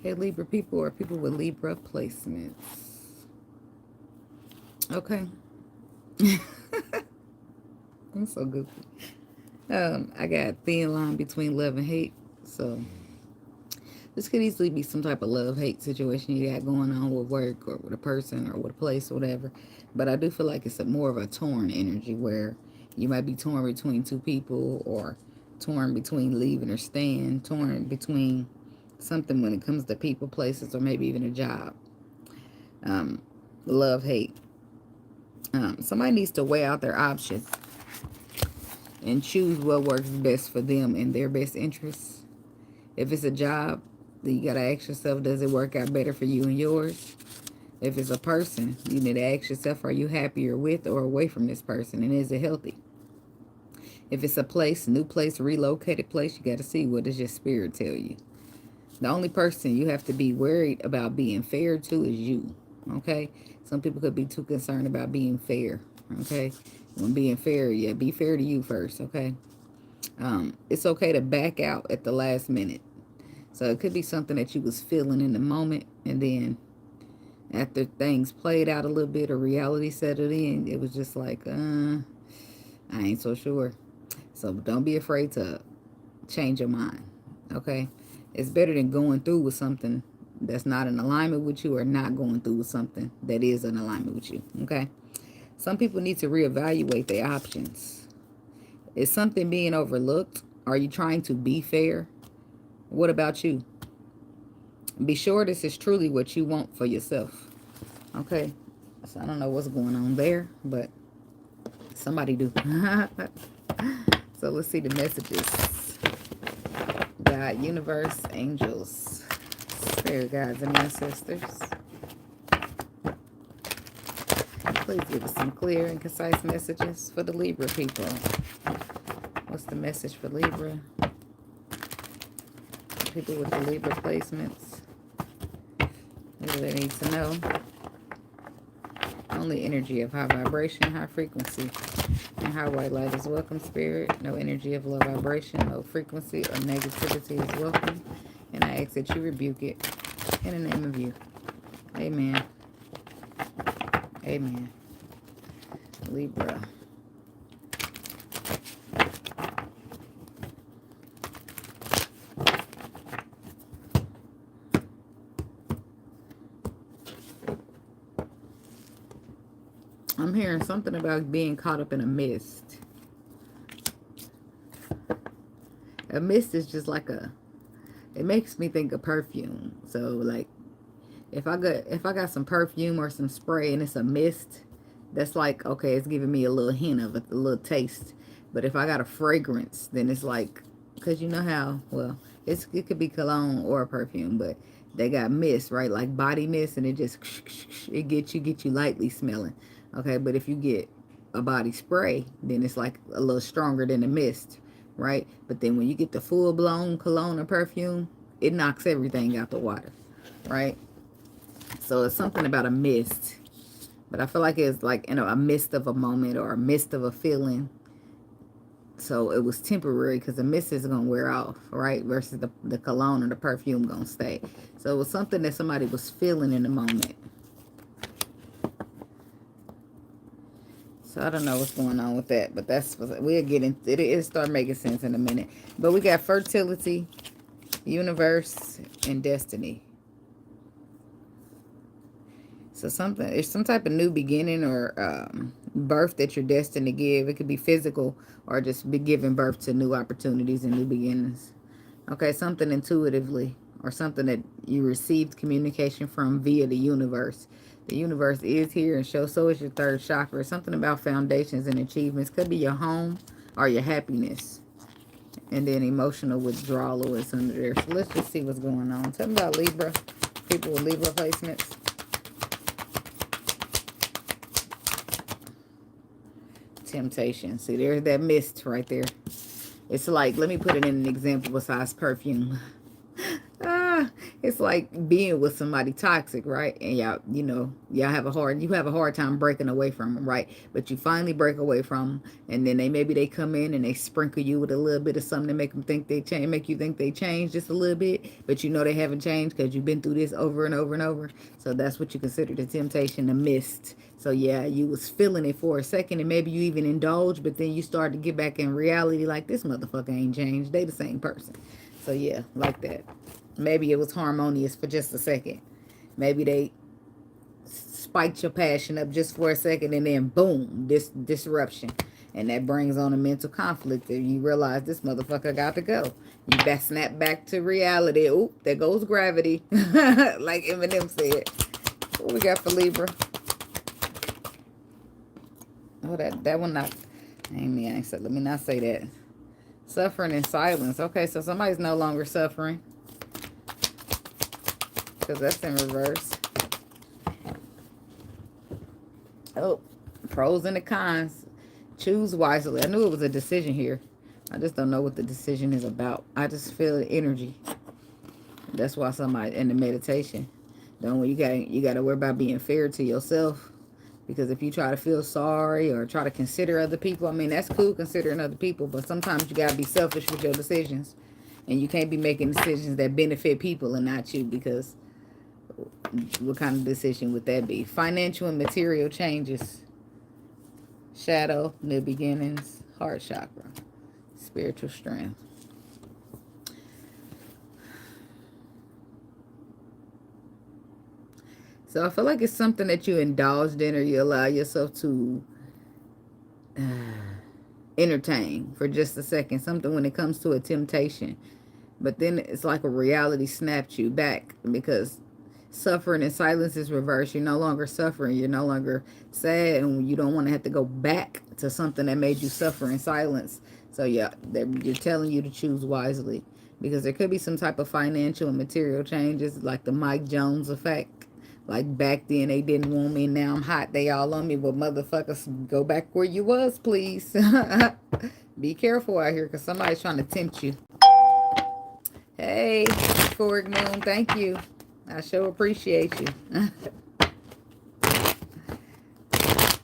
Hey, Libra people or people with Libra placements. Okay. I'm so goofy. I got thin line between love and hate. So this could easily be some type of love-hate situation you got going on with work or with a person or with a place or whatever. But I do feel like it's more of a torn energy where you might be torn between two people or torn between leaving or staying, torn between something when it comes to people, places, or maybe even a job. Um, love-hate. Somebody needs to weigh out their options and choose what works best for them and their best interests. If it's a job, then you got to ask yourself, does it work out better for you and yours? If it's a person, you need to ask yourself, are you happier with or away from this person? And is it healthy? If it's a place, new place, relocated place, you got to see, what does your spirit tell you? The only person you have to be worried about being fair to is you. Okay? Some people could be too concerned about being fair. Okay? When being fair, yeah, be fair to you first. Okay? It's okay to back out at the last minute. So it could be something that you was feeling in the moment, and then after things played out a little bit or reality settled in, it was just like, I ain't so sure. So don't be afraid to change your mind. Okay? It's better than going through with something that's not in alignment with you or not going through with something that is in alignment with you. Okay? Some people need to reevaluate their options. Is something being overlooked? Are you trying to be fair? What about you? Be sure this is truly what you want for yourself. Okay? So I don't know what's going on there, but somebody do. So let's see the messages. God, universe, angels, spirit guides, and ancestors. Please give us some clear and concise messages for the Libra people. What's the message for Libra? People with the Libra placements. What do they need to know? Only energy of high vibration, high frequency, and high white light is welcome, spirit. No energy of low vibration, low frequency, or negativity is welcome. And I ask that you rebuke it in the name of you. Amen. Amen. Libra. I'm hearing something about being caught up in a mist. A mist is just like it makes me think of perfume. So like if I got some perfume or some spray and it's a mist, that's like, okay, it's giving me a little hint of it, a little taste. But if I got a fragrance, then it's like, because you know how, well, it could be cologne or a perfume, but they got mist, right? Like body mist, and it just, it get you lightly smelling. Okay, but if you get a body spray, then it's like a little stronger than the mist, right? But then when you get the full-blown cologne or perfume, it knocks everything out the water, right? So it's something about a mist. But I feel like it's like, a mist of a moment or a mist of a feeling. So it was temporary because the mist is going to wear off, right? Versus the cologne or the perfume going to stay. So it was something that somebody was feeling in the moment. So I don't know what's going on with that. But we'll get into it. It'll start making sense in a minute. But we got fertility, universe, and destiny. So it's some type of new beginning or birth that you're destined to give. It could be physical or just be giving birth to new opportunities and new beginnings. Okay, something intuitively or something that you received communication from via the universe. The universe is here, and so is your third chakra. Something about foundations and achievements. Could be your home or your happiness. And then emotional withdrawal is under there. So let's just see what's going on. Tell me about Libra. People with Libra placements. Temptation. See, there's that mist right there. It's like, let me put it in an example besides perfume. It's like being with somebody toxic, right? And y'all, you know, you have a hard time breaking away from them, right? But you finally break away from them, and then maybe they come in and they sprinkle you with a little bit of something to make them think they change, make you think they changed just a little bit, but you know they haven't changed because you've been through this over and over and over. So that's what you consider the temptation, the mist. So yeah, you was feeling it for a second, and maybe you even indulged, but then you start to get back in reality, like this motherfucker ain't changed. They the same person. So yeah, like that. Maybe it was harmonious for just a second. Maybe they spiked your passion up just for a second, and then boom, this disruption. And that brings on a mental conflict. And you realize this motherfucker got to go. You best snap back to reality. Oop, there goes gravity. Like Eminem said. What we got for Libra? Oh, that one not. Let me not say that. Suffering in silence. Okay, so somebody's no longer suffering. Because that's in reverse. Oh, pros and the cons. Choose wisely. I knew it was a decision here. I just don't know what the decision is about. I just feel the energy. That's why somebody in the meditation. Don't you gotta worry about being fair to yourself. Because if you try to feel sorry or try to consider other people, I mean, that's cool considering other people, but sometimes you got to be selfish with your decisions. And you can't be making decisions that benefit people and not you, because what kind of decision would that be? Financial and material changes. Shadow, new beginnings, heart chakra, spiritual strength. So I feel like it's something that you indulged in or you allow yourself to entertain for just a second. Something when it comes to a temptation. But then it's like a reality snapped you back, because suffering in silence is reversed. You're no longer suffering. You're no longer sad, and you don't want to have to go back to something that made you suffer in silence. So yeah, you're telling you to choose wisely, because there could be some type of financial and material changes, like the Mike Jones effect. Like back then they didn't want me, now I'm hot, they all on me. But motherfuckers, go back where you was, please. Be careful out here, because somebody's trying to tempt you. Hey, Euphoric Moon, thank you. I sure appreciate you.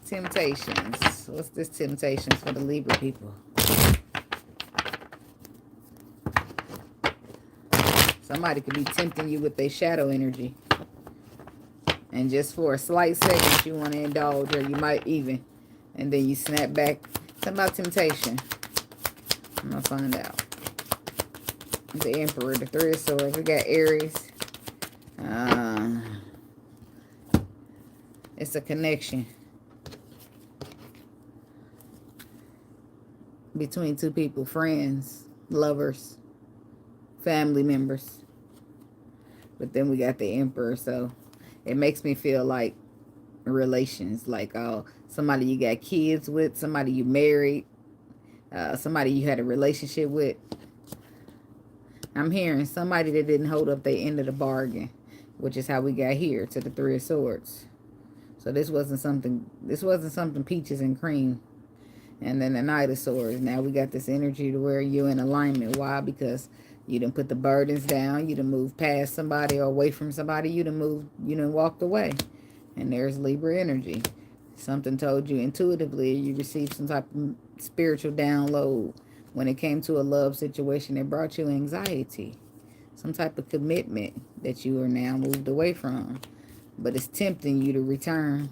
Temptations. What's this temptations for the Libra people? Somebody could be tempting you with their shadow energy. And just for a slight second, you want to indulge, or you might even. And then you snap back. Something about temptation. I'm going to find out. The Emperor, the Three of Swords. We got Aries. It's a connection between two people, friends, lovers, family members. But then we got the Emperor, so it makes me feel like relations, like somebody you got kids with, somebody you married, somebody you had a relationship with. I'm hearing somebody that didn't hold up their end of the bargain, which is how we got here to the Three of Swords. So this wasn't something peaches and cream. And then the Knight of Swords. Now we got this energy to where you're in alignment. Why? Because you done put the burdens down. You done moved past somebody or away from somebody. You done walked away. And there's Libra energy. Something told you intuitively. You received some type of spiritual download when it came to a love situation that brought you anxiety. Some type of commitment that you are now moved away from. But it's tempting you to return.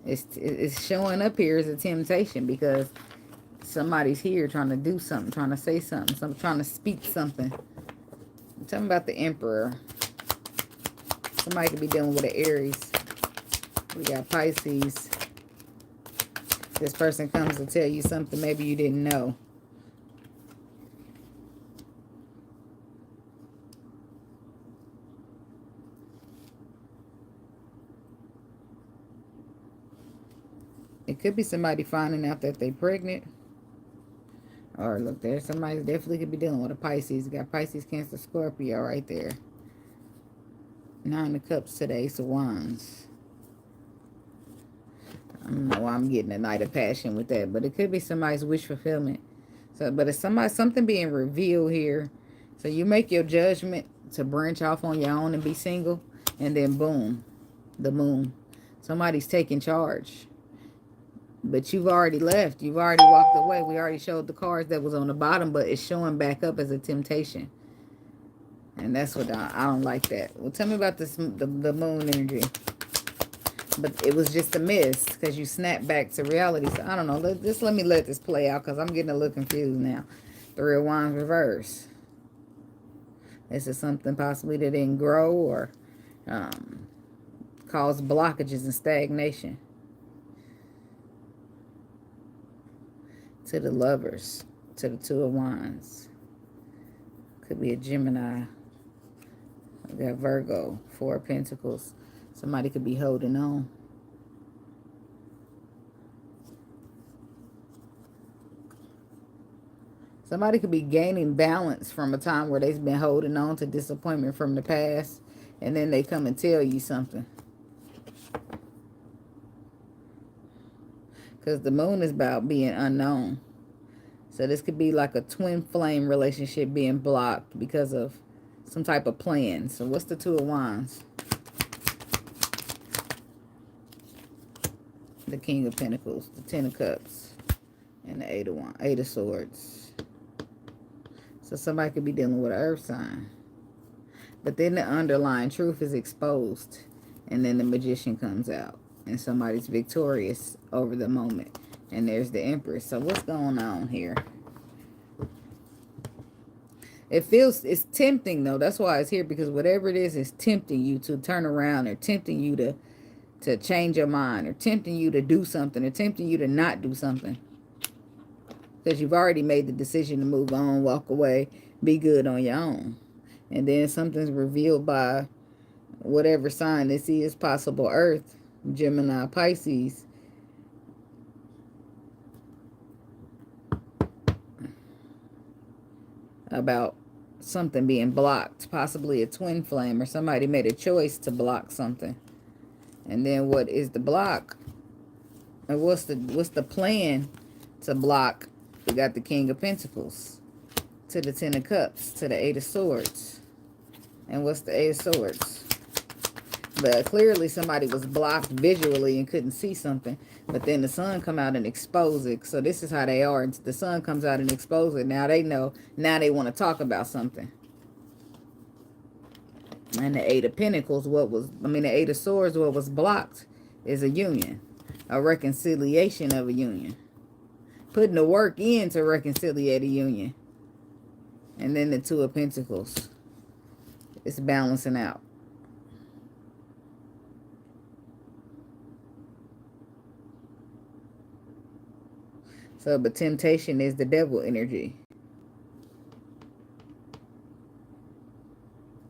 It's showing up here as a temptation, because somebody's here trying to do something, trying to say something, trying to speak something. Tell me about the Emperor. Somebody could be dealing with an Aries. We got Pisces. This person comes to tell you something maybe you didn't know. It could be somebody finding out that they're pregnant. Or look, there's somebody definitely could be dealing with a Pisces. Got Pisces, Cancer, Scorpio right there. Nine of Cups to the Ace of Wands. I don't know why I'm getting a Knight of Passion with that, but it could be somebody's wish fulfillment. So, but it's something being revealed here. So you make your judgment to branch off on your own and be single, and then boom, the moon. Somebody's taking charge. But you've already left. You've already walked away. We already showed the cards that was on the bottom, but it's showing back up as a temptation. And that's what I don't like that. Well, tell me about this, the moon energy. But it was just a miss because you snapped back to reality. So I don't know. Let me let this play out because I'm getting a little confused now. Three of Wands reverse. This is something possibly that didn't grow or cause blockages and stagnation. To the Lovers. To the Two of Wands. Could be a Gemini. We got Virgo. Four of Pentacles. Somebody could be holding on. Somebody could be gaining balance from a time where they've been holding on to disappointment from the past. And then they come and tell you something. Because the moon is about being unknown. So this could be like a twin flame relationship being blocked because of some type of plan. So what's the Two of Wands? The King of Pentacles, the Ten of Cups, and the Eight of Swords. So somebody could be dealing with an earth sign. But then the underlying truth is exposed. And then the Magician comes out. And somebody's victorious over the moment. And there's the Empress. So what's going on here? It's tempting though. That's why it's here. Because whatever it is tempting you to turn around. Or tempting you to change your mind. Or tempting you to do something. Or tempting you to not do something. Because you've already made the decision to move on, walk away, be good on your own. And then something's revealed by whatever sign this is, possible Earth, Gemini, Pisces. About something being blocked, possibly a twin flame, or somebody made a choice to block something. And then what is the block? And what's the plan to block? We got the King of Pentacles, to the Ten of Cups, to the Eight of Swords. And what's the Eight of Swords? But clearly somebody was blocked visually and couldn't see something. But then the sun come out and expose it. So this is how they are. The sun comes out and exposes it. Now they know. Now they want to talk about something. And the Eight of Pentacles, the Eight of Swords, what was blocked is a union. A reconciliation of a union. Putting the work in to reconciliate a union. And then the Two of Pentacles. It's balancing out. So, but temptation is the devil energy.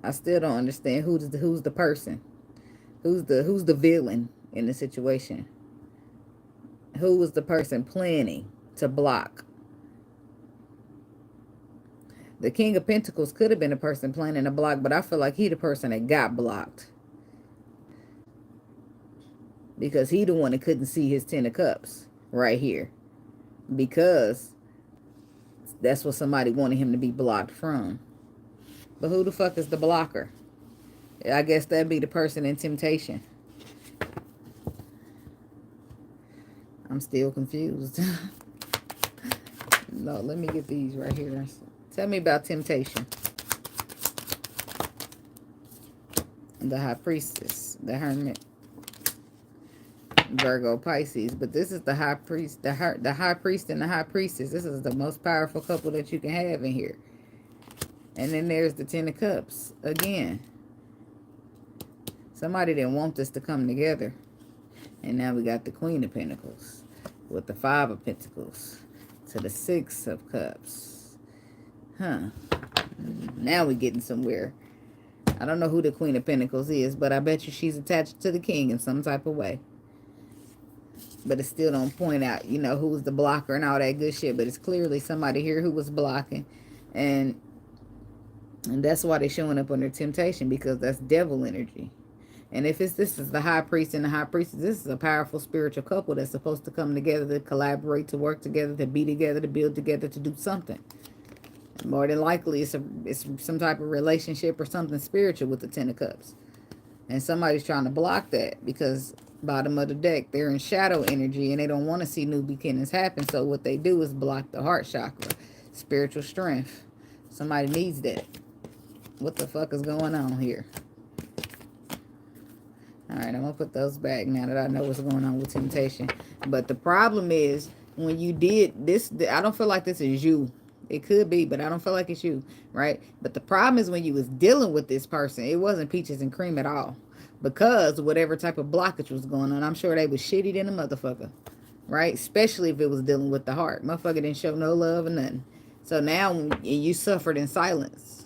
I still don't understand who's the person. Who's the villain in the situation? Who was the person planning to block? The King of Pentacles could have been a person planning a block, but I feel like he the person that got blocked. Because he the one that couldn't see his Ten of Cups right here. Because that's what somebody wanted him to be blocked from. But who the fuck is the blocker? I guess that'd be the person in temptation. I'm still confused. No, let me get these right here. Tell me about temptation. The High Priestess, the Hermit, Virgo, Pisces. But this is the High Priest, the High Priest and the High Priestess. This is the most powerful couple that you can have in here. And then there's the Ten of Cups again. Somebody didn't want this to come together. And now we got the Queen of Pentacles with the Five of Pentacles to the Six of Cups. Huh. Now we're getting somewhere. I don't know who the Queen of Pentacles is, but I bet you she's attached to the King in some type of way. But it still don't point out, you know, who's the blocker and all that good shit. But it's clearly somebody here who was blocking. And that's why they're showing up under temptation, because that's devil energy. And if this is the high priest and the high priestess, this is a powerful spiritual couple that's supposed to come together, to collaborate, to work together, to be together, to build together, to do something. More than likely, it's some type of relationship or something spiritual with the Ten of Cups. And somebody's trying to block that because bottom of the deck, they're in shadow energy and they don't want to see new beginnings happen. So what they do is block the heart chakra, spiritual strength. Somebody needs that. What the fuck is going on here? All right, I'm going to put those back now that I know what's going on with temptation. But the problem is, when you did this, I don't feel like this is you. It could be, but I don't feel like it's you, right? But the problem is when you was dealing with this person, it wasn't peaches and cream at all. Because whatever type of blockage was going on, I'm sure they was shitty than a motherfucker, right? Especially if it was dealing with the heart. Motherfucker didn't show no love or nothing. So now you suffered in silence.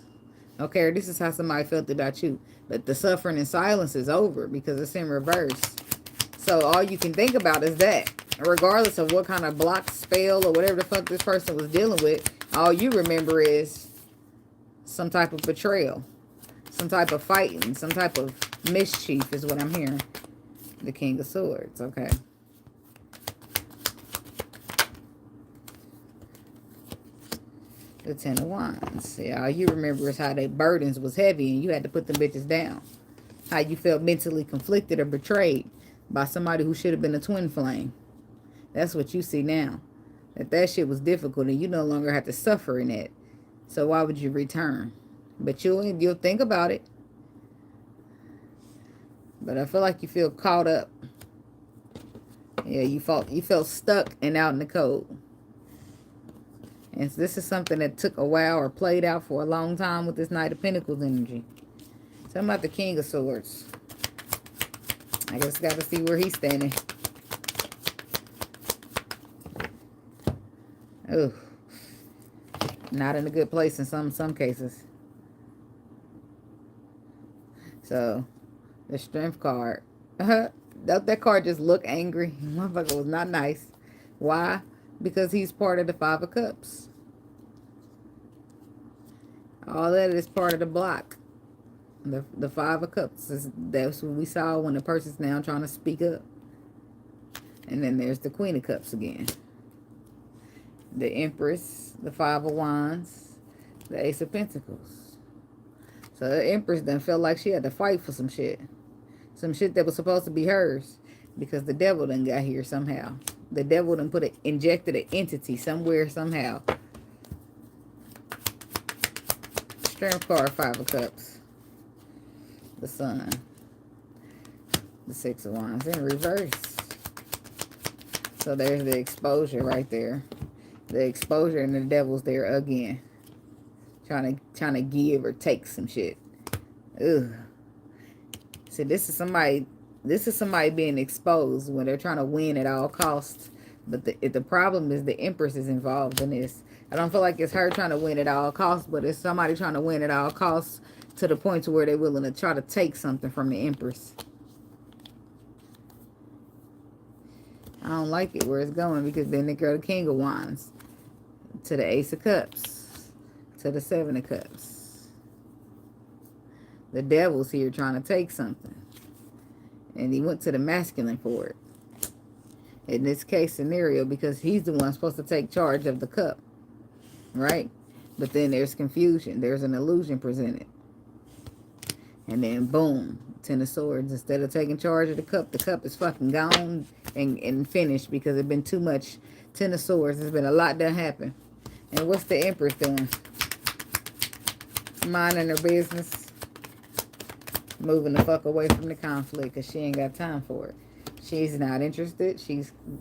Okay, this is how somebody felt about you. But the suffering in silence is over because it's in reverse. So all you can think about is that. Regardless of what kind of block, spell, or whatever the fuck this person was dealing with, all you remember is some type of betrayal. Some type of fighting. Some type of mischief is what I'm hearing. The King of Swords, okay. The Ten of Wands. See, all you remember is how their burdens was heavy and you had to put them bitches down. How you felt mentally conflicted or betrayed by somebody who should have been a twin flame. That's what you see now. That shit was difficult and you no longer have to suffer in it. So why would you return? But you'll think about it. But I feel like you feel caught up. Yeah, you felt stuck and out in the cold. And so this is something that took a while or played out for a long time with this Knight of Pentacles energy. Something about the King of Swords. I guess got to see where he's standing. Oh, not in a good place in some cases. So, the Strength card. That card just looked angry. Motherfucker was not nice. Why? Because he's part of the Five of Cups. All that is part of the block. The Five of Cups. That's what we saw when the person's now trying to speak up. And then there's the Queen of Cups again. The Empress, the Five of Wands, the Ace of Pentacles. So the Empress done felt like she had to fight for some shit. Some shit that was supposed to be hers. Because the devil done got here somehow. The devil done injected an entity somewhere, somehow. Strength card, Five of Cups. The Sun. The Six of Wands in reverse. So there's the exposure right there. The exposure and the devil's there again. Trying to give or take some shit. Ugh. See, this is somebody being exposed when they're trying to win at all costs. But the problem is the Empress is involved in this. I don't feel like it's her trying to win at all costs, but it's somebody trying to win at all costs to the point to where they're willing to try to take something from the Empress. I don't like it where it's going because then they go to King of Wands. To the Ace of Cups. To the Seven of Cups. The devil's here trying to take something. And he went to the masculine for it. In this case scenario, because he's the one supposed to take charge of the cup. Right? But then there's confusion. There's an illusion presented. And then boom. Ten of Swords. Instead of taking charge of the cup is fucking gone and finished because there's been too much. Ten of Swords. There's been a lot that happened. And what's the Empress doing? Minding her business. Moving the fuck away from the conflict because she ain't got time for it. She's not interested.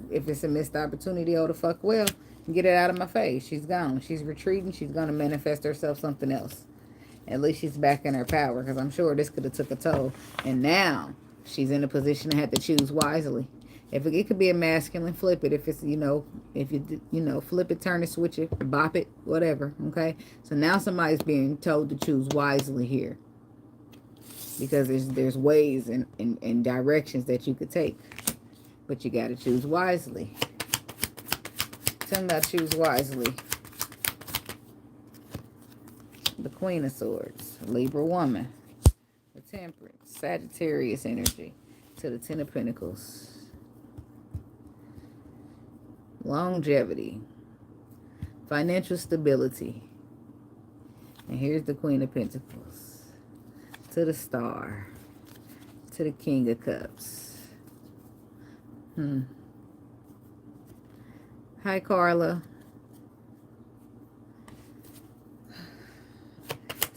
If it's a missed opportunity, oh the fuck well, get it out of my face. She's gone. She's retreating. She's going to manifest herself something else. At least she's back in her power because I'm sure this could have took a toll. And now she's in a position to have to choose wisely. If it could be a masculine, flip it. If it's, if you flip it, turn it, switch it, bop it, whatever, okay? So now somebody's being told to choose wisely here. Because there's ways and directions that you could take. But you got to choose wisely. Tell me about choose wisely. The Queen of Swords. Libra woman. The Temperance. Sagittarius energy to the Ten of Pentacles. Longevity. Financial stability. And here's the Queen of Pentacles. To the Star. To the King of Cups. Hi, Carla.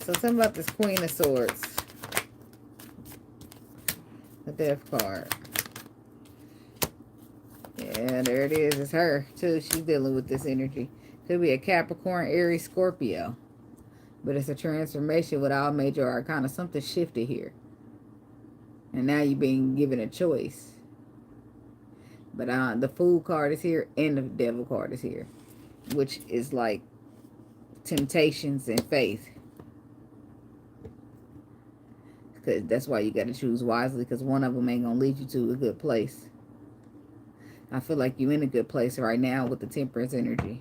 So tell me about this Queen of Swords. The Death card. Yeah, there it is. It's her, too. She's dealing with this energy. Could be a Capricorn, Aries, Scorpio. But it's a transformation with all major arcana. Something shifted here. And now you're being given a choice. But the Fool card is here and the Devil card is here. Which is like temptations and faith. Because that's why you got to choose wisely. Because one of them ain't going to lead you to a good place. I feel like you're in a good place right now with the Temperance energy.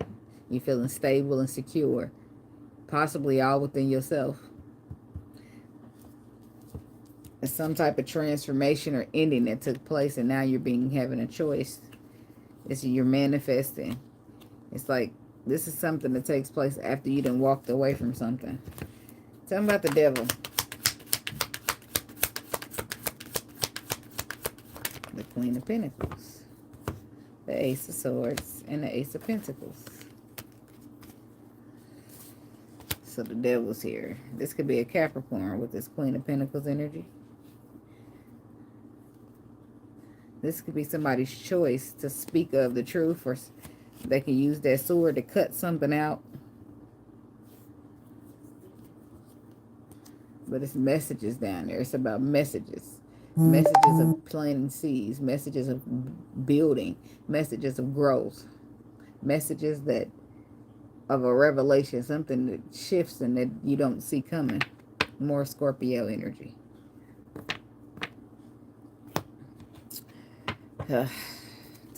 You're feeling stable and secure. Possibly all within yourself. It's some type of transformation or ending that took place. And now you're having a choice. You're manifesting. It's like this is something that takes place after you done walked away from something. Tell me about the Devil. The Queen of Pentacles, the Ace of Swords, and the Ace of Pentacles. So the Devil's here. This could be a Capricorn with this Queen of Pentacles energy. This could be somebody's choice to speak of the truth, or they can use that sword to cut something out. But it's messages down there. It's about messages. Messages of planting seeds, messages of building, messages of growth, messages that of a revelation, something that shifts and that you don't see coming. More Scorpio energy. Tell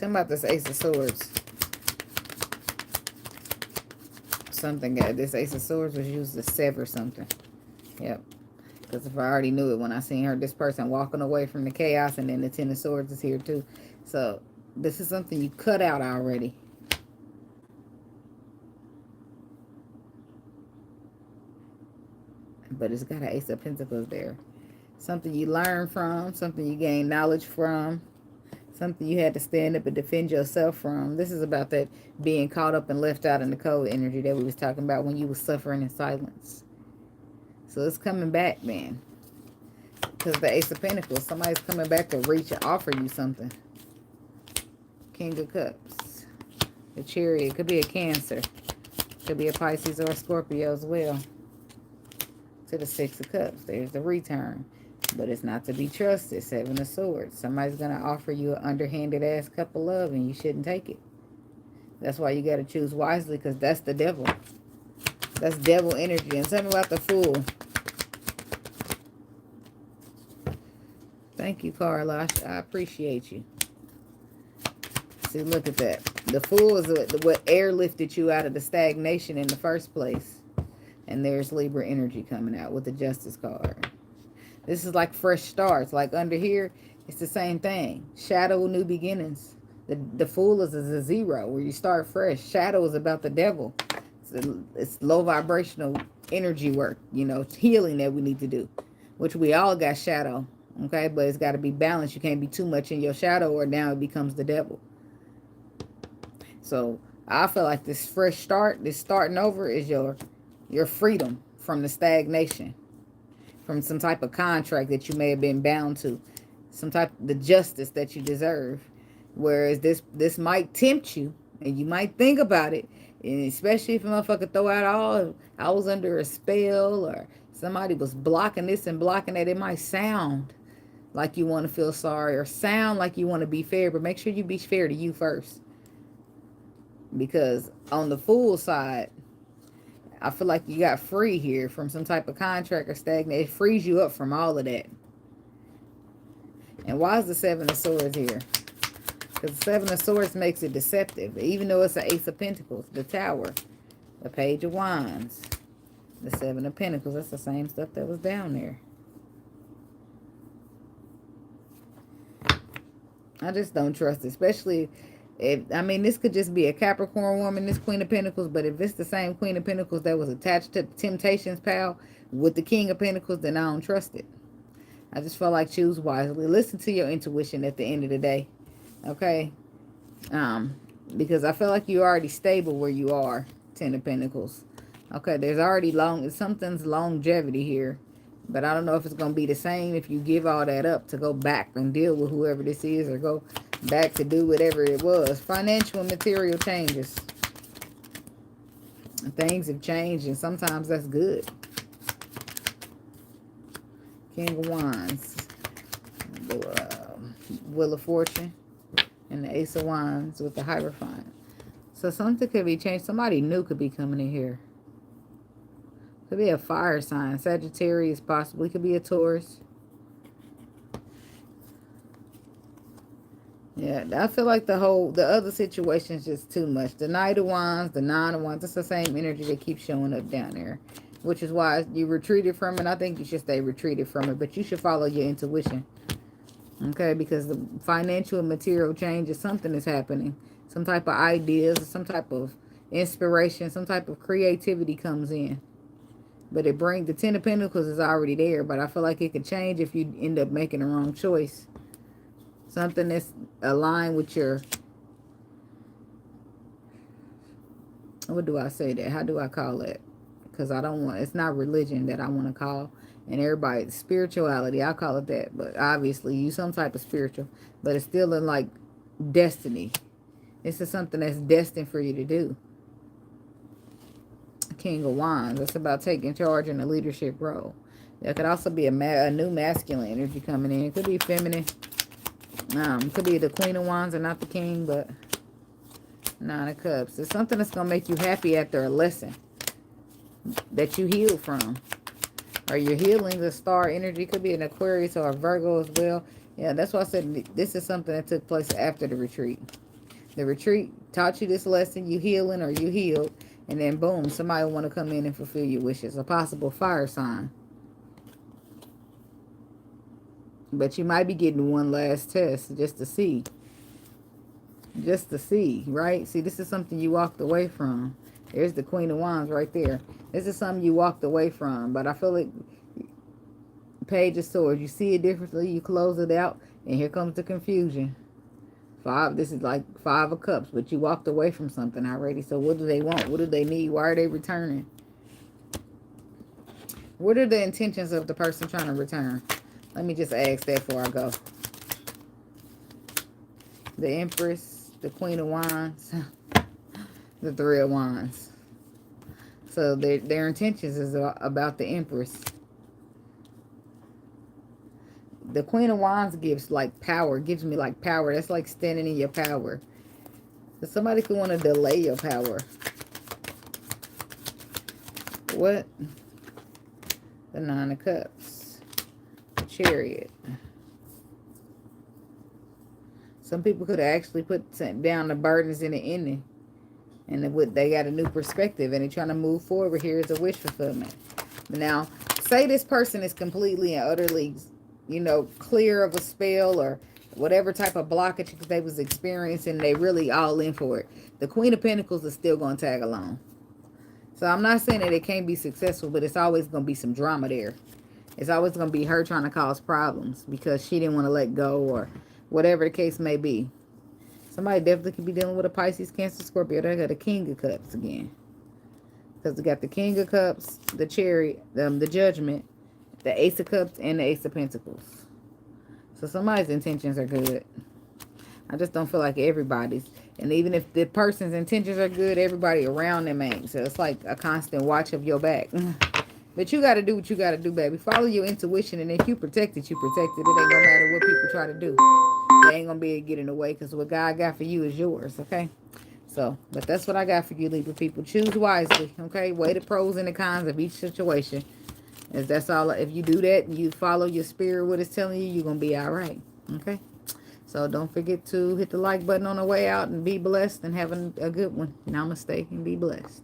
me about this Ace of Swords. This Ace of Swords was used to sever something. Yep. Because if I already knew it when I seen her, this person walking away from the chaos, and then the Ten of Swords is here too. So this is something you cut out already. But it's got an Ace of Pentacles there. Something you learn from, something you gain knowledge from, something you had to stand up and defend yourself from. This is about that being caught up and left out in the cold energy that we was talking about when you was suffering in silence. So it's coming back, man. Because the Ace of Pentacles, somebody's coming back to reach and offer you something. King of Cups. The Chariot. Could be a Cancer. Could be a Pisces or a Scorpio as well. To the Six of Cups. There's the return. But it's not to be trusted. Seven of Swords. Somebody's going to offer you an underhanded ass cup of love and you shouldn't take it. That's why you got to choose wisely, because that's the devil. That's devil energy. And tell me about the Fool. Thank you, Carla. I appreciate you. See, look at that. The Fool is what airlifted you out of the stagnation in the first place. And there's Libra energy coming out with the Justice card. This is like fresh starts. Like under here, it's the same thing. Shadow, new beginnings. The Fool is a zero where you start fresh. Shadow is about the devil. It's low vibrational energy work. You know, it's healing that we need to do. Which we all got shadow. Okay, but it's got to be balanced. You can't be too much in your shadow or now it becomes the devil. So I feel like this fresh start, this starting over is your freedom from the stagnation. From some type of contract that you may have been bound to. Some type of the justice that you deserve. Whereas this might tempt you and you might think about it. And especially if a motherfucker throw out all, I was under a spell or somebody was blocking this and blocking that. It might sound like you want to feel sorry or sound like you want to be fair, but make sure you be fair to you first. Because on the Fool side, I feel like you got free here from some type of contract or stagnant. It frees you up from all of that. And why is the Seven of Swords here? Because the Seven of Swords makes it deceptive. Even though it's the Ace of Pentacles, the Tower, the Page of Wands, the Seven of Pentacles. That's the same stuff that was down there. I just don't trust it. Especially if, I mean, this could just be a Capricorn woman, this Queen of Pentacles. But if it's the same Queen of Pentacles that was attached to Temptations pal with the King of Pentacles, then I don't trust it. I just feel like choose wisely. Listen to your intuition at the end of the day. Okay? Because I feel like you're already stable where you are, Ten of Pentacles. Okay, there's already something's longevity here. But I don't know if it's going to be the same if you give all that up to go back and deal with whoever this is, or go back to do whatever it was. Financial and material changes. Things have changed, and sometimes that's good. King of Wands. Wheel of Fortune. And the Ace of Wands with the Hierophant. So something could be changed. Somebody new could be coming in here. Could be a fire sign. Sagittarius possibly. Could be a Taurus. Yeah, I feel like the other situation is just too much. The Knight of Wands, the Nine of Wands, it's the same energy that keeps showing up down there. Which is why you retreated from it. I think you should stay retreated from it. But you should follow your intuition. Okay, because the financial and material change is something is happening. Some type of ideas, some type of inspiration, some type of creativity comes in. But it brings, the Ten of Pentacles is already there. But I feel like it could change if you end up making the wrong choice. Something that's aligned with your, what do I say that? How do I call it? Because I don't want, it's not religion that I want to call. And everybody, spirituality, I call it that. But obviously, you some type of spiritual. But it's still in like destiny. This is something that's destined for you to do. King of Wands. It's about taking charge in a leadership role. There could also be a new masculine energy coming in. It could be feminine. Could be the Queen of Wands and not the King, but Nine of Cups. It's something that's going to make you happy after a lesson that you healed from. Or you're healing the star energy. Could be an Aquarius or a Virgo as well. Yeah, that's why I said this is something that took place after the retreat. The retreat taught you this lesson. You healing or you healed. And then boom, somebody will want to come in and fulfill your wishes. A possible fire sign. But you might be getting one last test just to see. Just to see, right? See, this is something you walked away from. There's the Queen of Wands right there. This is something you walked away from. But I feel like Page of Swords. You see it differently. You close it out. And here comes the confusion. This is like Five of Cups. But you walked away from something already. So what do they want? What do they need? Why are they returning? What are the intentions of the person trying to return? Let me just ask that before I go. The Empress, the Queen of Wands, the Three of Wands. So their intentions is about the Empress. The Queen of Wands gives like power, gives me like power. That's like standing in your power. So somebody could want to delay your power. What? The Nine of Cups. Chariot. Some people could actually put down the burdens in the ending. And they got a new perspective. And they're trying to move forward. Here is a wish fulfillment. But now, say this person is completely and utterly, you know, clear of a spell or whatever type of blockage they was experiencing. They really all in for it. The Queen of Pentacles is still going to tag along. So I'm not saying that it can't be successful. But it's always going to be some drama there. It's always going to be her trying to cause problems because she didn't want to let go or whatever the case may be. Somebody definitely could be dealing with a Pisces, Cancer, Scorpio. They got the King of Cups again. Because they got the King of Cups, the Chariot, the Judgment, the Ace of Cups, and the Ace of Pentacles. So somebody's intentions are good. I just don't feel like everybody's. And even if the person's intentions are good, everybody around them ain't. So it's like a constant watch of your back. But you got to do what you got to do, baby. Follow your intuition. And if you protect it, you protect it. It ain't going to matter what people try to do. They ain't going to be able to get in the way. Because what God got for you is yours, okay? So, but that's what I got for you, Libra people. Choose wisely, okay? Weigh the pros and the cons of each situation. As that's all. If you do that and you follow your spirit, what it's telling you, you're going to be all right, okay? So don't forget to hit the like button on the way out and be blessed and have a good one. Namaste and be blessed.